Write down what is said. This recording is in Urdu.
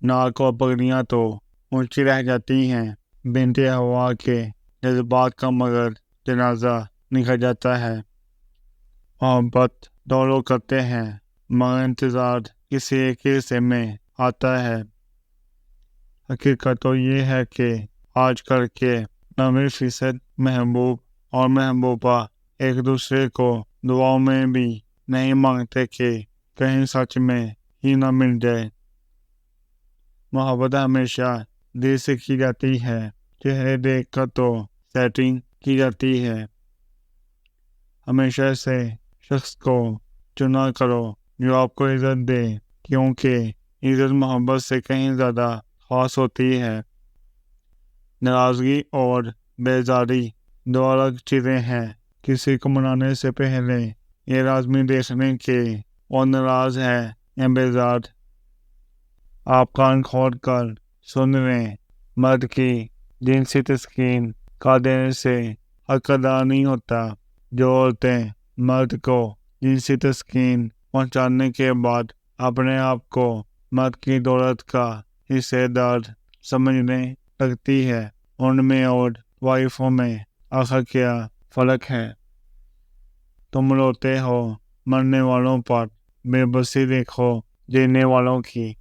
ناک اور پگڑیاں تو اونچی رہ جاتی ہیں، بنت ہوا کے جذبات کا مگر جنازہ نکل جاتا ہے۔ محبت دو لوگ کرتے ہیں مگر انتظار کسی ایک حصے میں آتا ہے۔ حقیقت تو یہ ہے کہ آج کل کے 90% محبوب اور محبوبہ ایک دوسرے کو دعاؤں میں بھی نہیں مانگتے کہ کہیں سچ میں ہی نہ مل جائے۔ محبت ہمیشہ دل سے کی جاتی ہے، چہرے دیکھ کر تو سیٹنگ کی جاتی ہے۔ ہمیشہ ایسے شخص کو چنا کرو جو آپ کو عزت دے، کیونکہ عزت محبت سے کہیں زیادہ خاص ہوتی ہے۔ ناراضگی اور بیزاری دو الگ چیزیں ہیں۔ کسی کو منانے سے پہلے یہ لازمی دیکھنے کہ وہ ناراض ہے یا بیزار۔ آپ کان کھول کر سن لیں، مرد کی جنسی تسکین کا دینے سے حق ادا نہیں ہوتا۔ جو عورتیں مرد کو جنسی تسکین پہنچانے کے بعد اپنے آپ کو مرد کی دولت کا حصے دار سمجھنے لگتی ہے، ان میں اور وائفوں میں آخر کیا فرق ہے؟ تم روتے ہو مرنے والوں پر، بے بسی دیکھو جینے والوں کی۔